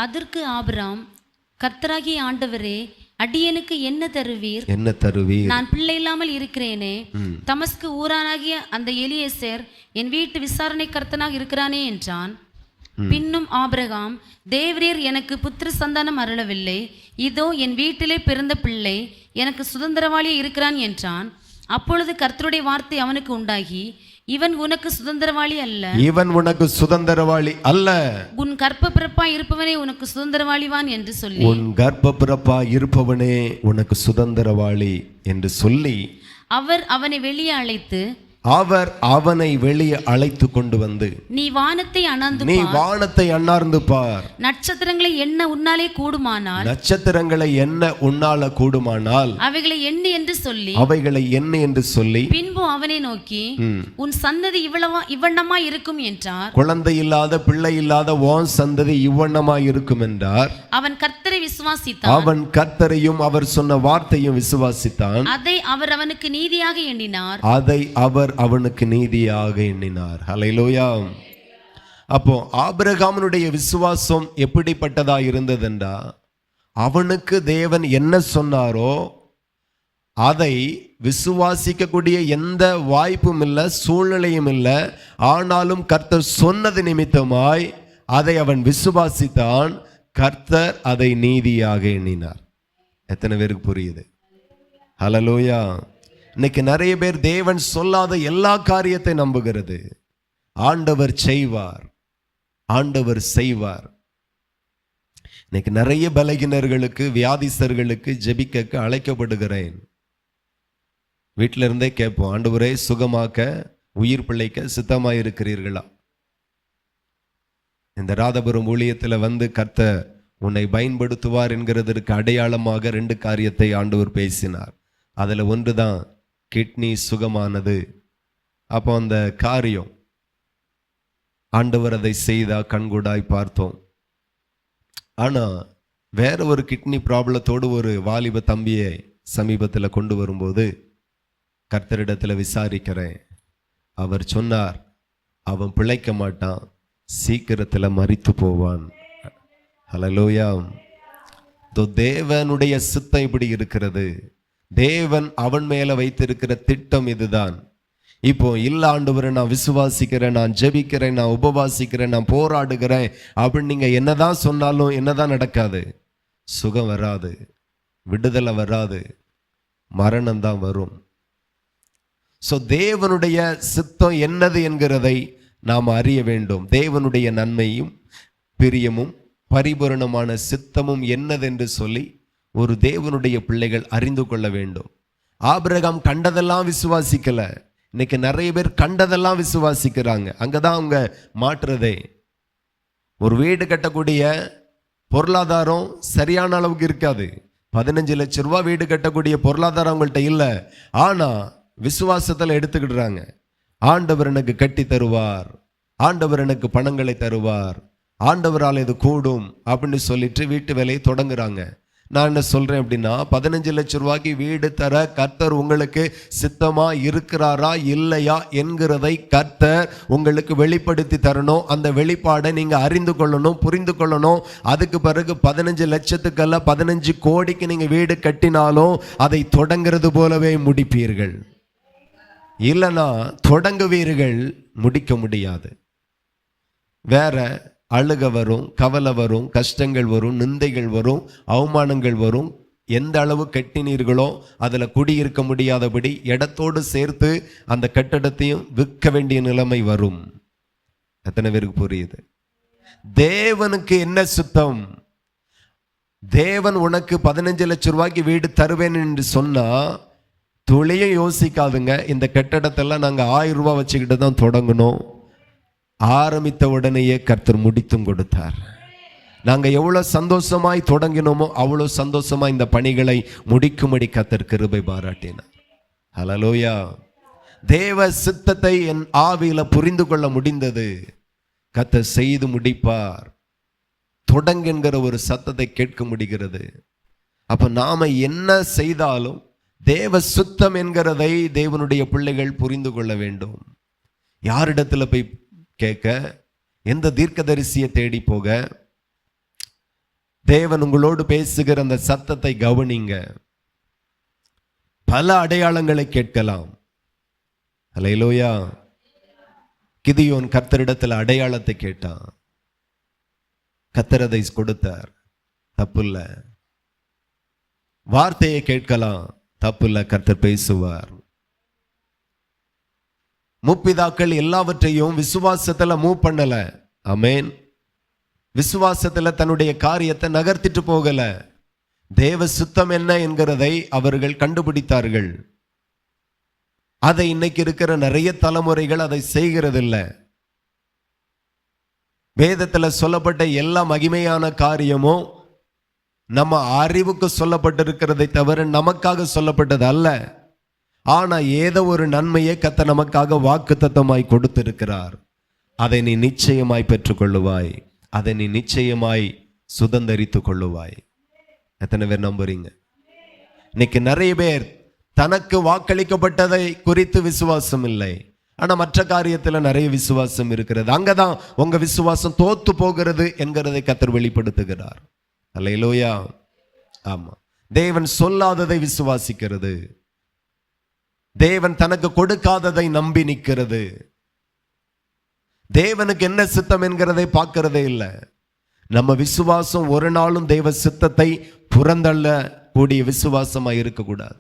அதற்கு ஆபிராம், கர்த்தராகிய ஆண்டவரே, அடியனுக்கு என்ன தருவீர்? என்ன தருவீர்? நான் பிள்ளை இல்லாமல் இருக்கிறேனே. தமஸ்கு ஊரானாகிய அந்த எலியேசர் என் வீட்டு விசாரணை கர்த்தனாக இருக்கிறானே என்றான். பின்னும் ஆபிரகாம், தேவரீர் எனக்கு புத்திர சந்தானம் அருளவில்லை, இதோ என் வீட்டிலே பிறந்த பிள்ளை எனக்கு சுதந்திரவாளியே இருக்கிறான் என்றான். அப்பொழுது கர்த்தருடைய வார்த்தை அவனுக்கு உண்டாகி, இவன் உனக்கு சுதந்திரவாளி அல்ல, இவன் உனக்கு சுதந்திரவாளி அல்ல, உன் கர்ப்ப பிறப்பாய் இருப்பவனே உனக்கு சுதந்திரவாளிவான் என்று சொல்லி, உன் கர்ப்ப பிறப்பாய் இருப்பவனே உனக்கு சுதந்திரவாளி என்று சொல்லி, அவர் அவனை வெளியே அழைத்து அழைத்து கொண்டு வந்து, நீ வானத்தை அண்ணார்ந்து பார், நட்சத்திரங்களை எண்ண உன்னாலே கூடுமானால், உன்னால கூடுமானால் அவைகளை எண்ணு என்று சொல்லி, பின்பு அவனை நோக்கி, உன் சந்ததி இவ்வண்ணமா இருக்கும் என்றார். குழந்தை இல்லாத பிள்ளை இல்லாத உன் சந்ததி இவ்வண்ணமா இருக்கும் என்றார். அவன் கர்த்தரை விசுவாசித்தான், அவன் கர்த்தரையும் அவர் சொன்ன வார்த்தையும் விசுவாசித்தான். அதை அவர் அவனுக்கு நீதியாக எண்ணினார். ஹல்லேலூயா. அப்போ ஆபிரகாமுடைய விசுவாசம் எப்படிப்பட்டதா இருந்ததுண்டா, அவனுக்கு தேவன் என்ன சொன்னாரோ அதை விசுவாசிக்கக்கூடிய எந்த வாய்ப்பும் இல்லை, சூழ்நிலையும் இல்லை. ஆனாலும் கர்த்தர் சொன்னது நிமித்தமாய் அதை அவன் விசுவாசித்தான். கர்த்தர் அதை நீதியாக எண்ணினார். எத்தனை பேருக்கு புரியுது? ஹல்லேலூயா. இன்னைக்கு நிறைய பேர் தேவன் சொல்லாத எல்லா காரியத்தை நம்புகிறது. ஆண்டவர் செய்வார். இன்னைக்கு நிறைய பலகீனர்களுக்கு, வியாதிஸ்தர்களுக்கு ஜெபிக்க அழைக்கப்படுகிறேன். வீட்டில இருந்தே கேட்போம், ஆண்டவரே சுகமாக்க, உயிர் பிழைக்க சித்தமாய் இருக்கிறீர்களா? இந்த ராதபுரம் ஊழியத்தில் வந்து கர்த்தர் உன்னை பயன்படுத்துவார் என்கிறதற்கு அடையாளமாக 2 காரியத்தை ஆண்டவர் பேசினார். அதில் ஒன்றுதான் கிட்னி சுகமானது. அப்போ அந்த காரியம் ஆண்டவர் அதை செய்தா கண்கூடாய் பார்த்தோம். ஆனால் வேற ஒரு கிட்னி ப்ராப்ளத்தோடு ஒரு வாலிப தம்பியை சமீபத்தில் கொண்டு வரும்போது கர்த்தரிடத்தில் விசாரிக்கிறேன். அவர் சொன்னார், அவன் பிழைக்க மாட்டான், சீக்கிரத்தில் மரித்து போவான். ஹல்லேலூயா. தேவனுடைய சித்தம் இப்படி இருக்கிறது. தேவன் அவன் மேல வைத்திருக்கிற திட்டம் இதுதான். இப்போ இல்ல ஆண்டவரே, நான் விசுவாசிக்கிறேன், நான் ஜெபிக்கிறேன், நான் உபவாசிக்கிறேன், நான் போராடுகிறேன் அப்படின்னு நீங்க என்னதான் சொன்னாலும் என்னதான் நடக்காது? சுகம் வராது, விடுதலை வராது, மரணம் தான் வரும். ஸோ தேவனுடைய சித்தம் என்னது என்கிறதை நாம் அறிய வேண்டும். தேவனுடைய நன்மையும் பிரியமும் பரிபூரணமான சித்தமும் என்னதென்று சொல்லி ஒரு தேவனுடைய பிள்ளைகள் அறிந்து கொள்ள வேண்டும். ஆபிரகாம் கண்டதெல்லாம் விசுவாசிக்கல. இன்னைக்கு நிறைய பேர் கண்டதெல்லாம் விசுவாசிக்கிறாங்க. அங்கதான் அவங்க மாற்றுறதே. ஒரு வீடு கட்டக்கூடிய பொருளாதாரம் சரியான அளவுக்கு இருக்காது. 15 லட்சம் ரூபாய் வீடு கட்டக்கூடிய பொருளாதாரம் அவங்கள்ட்ட இல்லை. ஆனா விசுவாசத்துல எடுத்துக்கிடுறாங்க. ஆண்டவர் எனக்கு கட்டி தருவார், ஆண்டவர் எனக்கு பணங்களை தருவார், ஆண்டவரால் இது கூடும் அப்படின்னு சொல்லிட்டு வீட்டு வேலையை தொடங்குறாங்க. நான் என்ன சொல்றேன் அப்படின்னா, 15 லட்சம் ரூபாய்க்கு வீடு தர கர்த்தர் உங்களுக்கு சித்தமா இருக்கிறாரா இல்லையா என்கிறதை கர்த்தர் உங்களுக்கு வெளிப்படுத்தி தரணும். அந்த வெளிப்பாடை நீங்க அறிந்து கொள்ளணும், புரிந்து கொள்ளணும். அதுக்கு பிறகு 15 லட்சத்துக்கல்ல 15 கோடிக்கு நீங்க வீடு கட்டினாலும் அதை தொடங்கிறது போலவே முடிப்பீர்கள். இல்லைன்னா தொடங்குவீர்கள், முடிக்க முடியாது. வேற அழுக வரும், கவலை வரும், கஷ்டங்கள் வரும், நிந்தைகள் வரும், அவமானங்கள் வரும். எந்த அளவு கட்டினீர்களோ அதில் குடியிருக்க முடியாதபடி இடத்தோடு சேர்த்து அந்த கட்டடத்தையும் விற்க வேண்டிய நிலைமை வரும். எத்தனை பேருக்கு புரியுது? தேவனுக்கு என்ன சுத்தம்? தேவன் உனக்கு 15 லட்சம் ரூபாய்க்கு வீடு தருவேன் என்று சொன்னா துளியும் யோசிக்காதுங்க. இந்த கட்டடத்தெல்லாம் நாங்கள் 1000 ரூபாய் வச்சுக்கிட்டு தான் தொடங்கணும். ஆரம்பித்த உடனேயே கர்த்தர் முடித்தும் கொடுத்தார். நாங்க எவ்வளவு சந்தோஷமாய் தொடங்கினோமோ அவ்வளவு சந்தோஷமா இந்த பணிகளை முடிக்கும்படி கர்த்தர் கிருபை பாராட்டினார். ஹல்லேலூயா. தேவ சித்தத்தை என் ஆவியில புரிந்து கொள்ள முடிந்தது. கர்த்தர் செய்து முடிப்பார். தொடங்குகிற ஒரு சத்தத்தை கேட்க முடிகிறது. அப்ப நாம என்ன செய்தாலும் தேவ சுத்தம் என்கிறதை தேவனுடைய பிள்ளைகள் புரிந்து கொள்ள வேண்டும். யாரிடத்துல போய் கேட்க, எந்த தீர்க்கதரிசியை தேடி போக? தேவன் உங்களோடு பேசுகிற அந்த சத்தத்தை கவனிங்க. பல அடையாளங்களை கேட்கலாம். அல்லேலூயா. கிதியோன் கர்த்தரிடத்தில் அடையாளத்தை கேட்டான், கர்த்தர் அதை கொடுத்தார், தப்புல்ல. வார்த்தையை கேட்கலாம், தப்புல்ல, கர்த்தர் பேசுவார். முப்பிதாக்கள் எல்லாவற்றையும் விசுவாசத்துல மூவ் பண்ணல. ஆமென். விசுவாசத்துல தன்னுடைய காரியத்தை நகர்த்திட்டு போகல. தேவ சுத்தம் என்ன என்கிறதை அவர்கள் கண்டுபிடித்தார்கள். அதை இன்னைக்கு இருக்கிற நிறைய தலைமுறைகள் அதை செய்கிறதில்லை. வேதத்துல சொல்லப்பட்ட எல்லா மகிமையான காரியமும் நம்ம அறிவுக்கு சொல்லப்பட்டிருக்கிறதை தவிர நமக்காக சொல்லப்பட்டது அல்ல. ஆனா ஏதோ ஒரு நன்மையை கர்த்தர் நமக்காக வாக்குத்தத்தமாய் கொடுத்திருக்கிறார். அதை நீ நிச்சயமாய் பெற்றுக்கொள்ளுவாய். அதை நீ நிச்சயமாய் சுதந்தரித்துக் கொள்ளுவாய். எத்தனை பேர் நம்புறீங்க? இன்னைக்கு நிறைய பேர் தனக்கு வாக்களிக்கப்பட்டதை குறித்து விசுவாசம் இல்லை, ஆனா மற்ற காரியத்துல நிறைய விசுவாசம் இருக்கிறது. அங்கதான் உங்க விசுவாசம் தோத்து போகிறது என்கிறதை கர்த்தர் வெளிப்படுத்துகிறார். அல்லேலூயா. ஆமா, தேவன் சொல்லாததை விசுவாசிக்கிறது, தேவன் தனக்கு கொடுக்காததை நம்பி நிற்கிறது, தேவனுக்கு என்ன சித்தம் என்கிறதை பார்க்கிறதே இல்லை. நம்ம விசுவாசம் ஒரு நாளும் தேவ சித்தத்தை புறந்தள்ள கூடிய விசுவாசமா இருக்கக்கூடாது.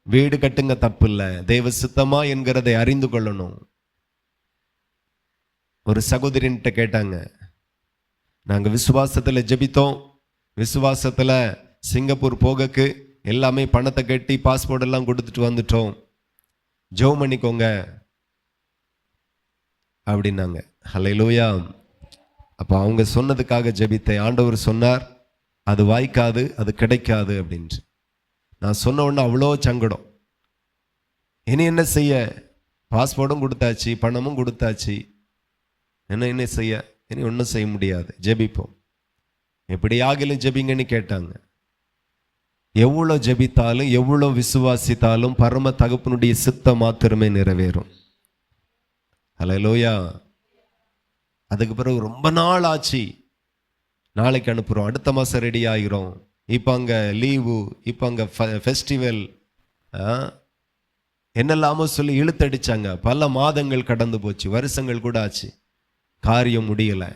வீடு கட்டுங்க, தப்பு இல்லை, தேவ சித்தமா என்கிறதை அறிந்து கொள்ளணும். ஒரு சகோதரின்ட்ட கேட்டாங்க, நாங்க விசுவாசத்துல ஜெபித்தோம், விசுவாசத்துல சிங்கப்பூர் போகக்கு எல்லாமே பணத்தை கட்டி பாஸ்போர்ட் எல்லாம் கொடுத்துட்டு வந்துட்டோம், ஜெபம் பண்ணிக்கோங்க அப்படின்னாங்க. ஹல்லேலூயா. அப்ப அவங்க சொன்னதுக்காக ஜெபித்தேன். ஆண்டவர் சொன்னார், அது வாய்க்காது, அது கிடைக்காது அப்படின்ட்டு. நான் சொன்ன உடனே அவ்வளோ சங்கடம். இனி என்ன செய்ய? பாஸ்போர்ட்டும் கொடுத்தாச்சு, பணமும் கொடுத்தாச்சு, என்ன செய்ய? இனி ஒன்றும் செய்ய முடியாது, ஜெபிப்போம். எப்படி ஆகிலும் ஜெபிங்கன்னு கேட்டாங்க. எவ்வளோ ஜெபித்தாலும் எவ்வளோ விசுவாசித்தாலும் பரம தகப்பனுடைய சித்தம் மாத்திரமே நிறைவேறும். ஹல்லேலூயா. அதுக்கு பிறகு ரொம்ப நாள் ஆச்சு. நாளைக்கு அனுப்புகிறோம், அடுத்த மாதம் ரெடி ஆகிறோம், இப்போ அங்கே லீவு, இப்போ அங்கே ஃபெஸ்டிவல், என்னெல்லாமோ சொல்லி இழுத்தடிச்சாங்க. பல மாதங்கள் கடந்து போச்சு, வருஷங்கள் கூட ஆச்சு, காரியம் முடியலை.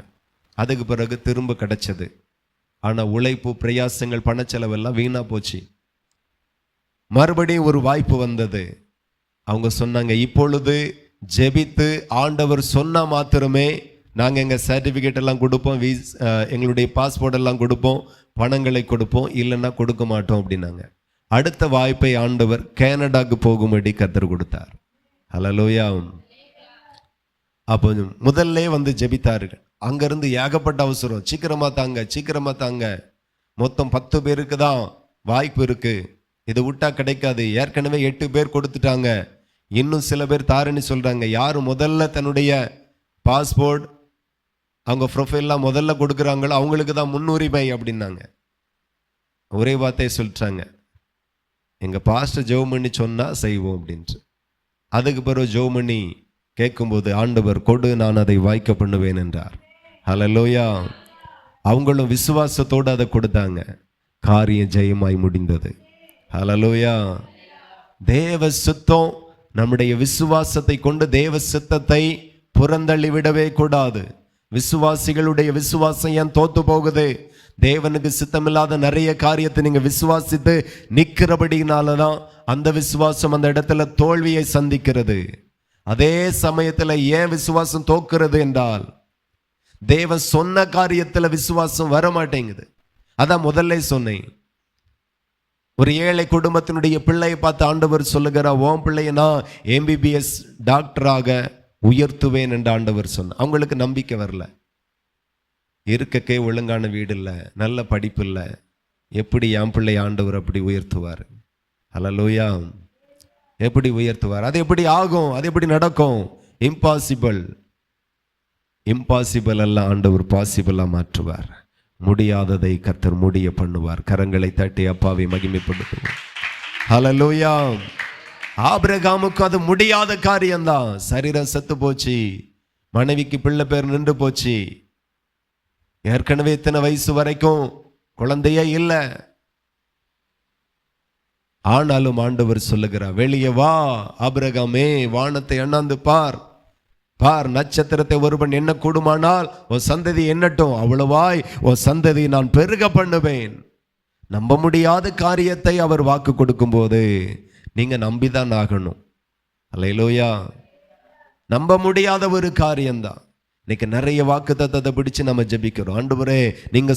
அதுக்கு பிறகு திரும்ப கிடைச்சது. ஆனால் உழைப்பு, பிரயாசங்கள், பணச்செலவெல்லாம் வீணாக போச்சு. மறுபடியும் ஒரு வாய்ப்பு வந்தது. அவங்க சொன்னாங்க, இப்பொழுது ஜெபித்து ஆண்டவர் சொன்ன மாத்திரமே நாங்கள் எங்கள் சர்டிஃபிகேட் எல்லாம் கொடுப்போம், எங்களுடைய பாஸ்போர்ட் எல்லாம் கொடுப்போம், பணங்களை கொடுப்போம், இல்லைன்னா கொடுக்க மாட்டோம் அப்படின்னாங்க. அடுத்த வாய்ப்பை ஆண்டவர் கனடாக்கு போகும்படி கர்த்தர் கொடுத்தார். ஹல்லேலூயா. அப்போ முதல்ல வந்து ஜெபித்தார்கள். அங்கிருந்து ஏகப்பட்ட அவசரம், சீக்கிரமா தாங்க, சீக்கிரமா தாங்க, மொத்தம் 10 பேருக்கு தான் வாய்ப்பு இருக்கு, இது விட்டா கிடைக்காது, ஏற்கனவே 8 பேர் கொடுத்துட்டாங்க, இன்னும் சில பேர் தாருன்னு சொல்றாங்க. யாரு முதல்ல தன்னுடைய பாஸ்போர்ட் அவங்க ப்ரொஃபைல்லாம் முதல்ல கொடுக்குறாங்களோ அவங்களுக்கு தான் முன்னுரிமை அப்படின்னாங்க. ஒரே வார்த்தையை சொல்லிட்டாங்க, எங்க பாஸ்டர் ஜெபம் பண்ணி சொன்னா செய்வோம் அப்படின்ட்டு. அதுக்கு பிறகு ஜெபம் பண்ணி கேட்கும்போது ஆண்டவர் கொடு, நான் அதை வாய்க்க பண்ணுவேன் என்றார். ஹல்லேலூயா. அவங்களும் விசுவாசத்தோடு அதை கொடுத்தாங்க, காரியம் ஜெயமாய் முடிந்தது. ஹல்லேலூயா. தேவ சித்தம், நம்முடைய விசுவாசத்தை கொண்டு தேவ சித்தத்தை புறந்தள்ளி விடவே கூடாது. விசுவாசிகளுடைய விசுவாசம் ஏன் தோத்து போகுது? தேவனுக்கு சித்தமில்லாத நிறைய காரியத்தை நீங்க விசுவாசித்து நிற்கிறபடினாலதான் அந்த விசுவாசம் அந்த இடத்துல தோல்வியை சந்திக்கிறது. அதே சமயத்துல ஏன் விசுவாசம் தோக்குறது என்றால், தேவன் சொன்ன காரியத்துல விசுவாசம் வர மாட்டேங்குது. அதான் முதல்ல சொன்னேன், ஒரு ஏழை குடும்பத்தினுடைய பிள்ளையை பார்த்து ஆண்டவர் சொல்லுகிறார், ஓம் பிள்ளைய நான் எம்பிபிஎஸ் டாக்டராக உயர்த்துவேன் என்று ஆண்டவர் சொன்ன. அவங்களுக்கு நம்பிக்கை வரல, இருக்கக்கே ஒழுங்கான வீடு இல்லை, நல்ல படிப்பு இல்லை, எப்படி என் பிள்ளை ஆண்டவர் அப்படி உயர்த்துவார்? ஹல்லேலூயா. எப்படி உயர்த்துவார்? அது எப்படி ஆகும்? அது எப்படி நடக்கும்? இம்பாசிபிள். இம்பாசிபிள் எல்லாம் ஆண்டவர் பாசிபிளா மாற்றுவார். முடியாததை கர்த்தர் முடிய பண்ணுவார். கரங்களை தட்டி அப்பாவை மகிமைப்படுத்துவார். ஹல்லேலூயா. ஆபிரகாமுக்கு அது முடியாத காரியம்தான். சரீரம் செத்து போச்சு, மனைவிக்கு பிள்ளை பேர் நின்று போச்சு, ஏற்கனவே இத்தனை வயசு வரைக்கும் குழந்தையே இல்லை. ஆனாலும் ஆண்டவர் சொல்லுகிறார், வெளியே வா ஆபிரகாமே, வானத்தை அண்ணாந்து பார், பார் நட்சத்திரத்தை ஒருவன் என்ன கூடுமானால் உன் சந்ததி எண்ணட்டும், அவ்வளவாய் உன் சந்ததி நான் பெருக பண்ணுவேன். நம்ப முடியாத காரியத்தை அவர் வாக்கு கொடுக்கும் போது நீங்க நம்பிதான் ஆகணும். அல்லேலூயா. நம்ப முடியாத ஒரு காரியம்தான். இன்னைக்கு நிறைய வாக்கு தத்தத்தை பிடிச்சு நம்ம ஜெபிக்கிறோம். ஆண்டவரே நீங்க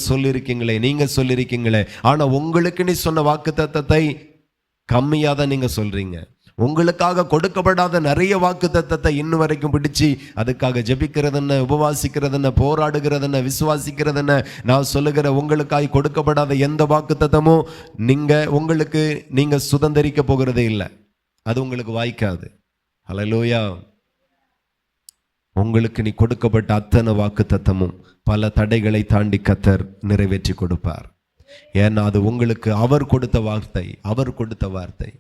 சொல்லியிருக்கீங்களே, ஆனா உங்களுக்கு நீ சொன்ன வாக்கு தத்தத்தை கம்மியா தான் நீங்க சொல்றீங்க. உங்களுக்காக கொடுக்கப்படாத நிறைய வாக்கு தத்தத்தை இன்னும் வரைக்கும் பிடிச்சு அதுக்காக ஜெபிக்கிறது என்ன, உபவாசிக்கிறது என்ன, போராடுகிறது என்ன, விசுவாசிக்கிறது என்ன. நான் சொல்லுகிற உங்களுக்காக கொடுக்கப்படாத எந்த வாக்கு தத்தமும் நீங்க சுதந்திரிக்க போகிறதே இல்லை. அது உங்களுக்கு வாய்க்காது. ஹல்லேலூயா. உங்களுக்கு நீ கொடுக்கப்பட்ட அத்தனை வாக்கு தத்தமும் பல தடைகளை தாண்டி கர்த்தர் நிறைவேற்றி கொடுப்பார். ஏன்னா அது உங்களுக்கு அவர் கொடுத்த வார்த்தை.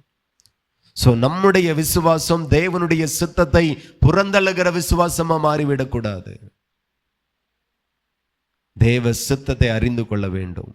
சோ நம்முடைய விசுவாசம் தேவனுடைய சித்தத்தை புறந்தள்ளுகிற விசுவாசமா மாறிவிடக்கூடாது. தேவ சித்தத்தை அறிந்து கொள்ள வேண்டும்.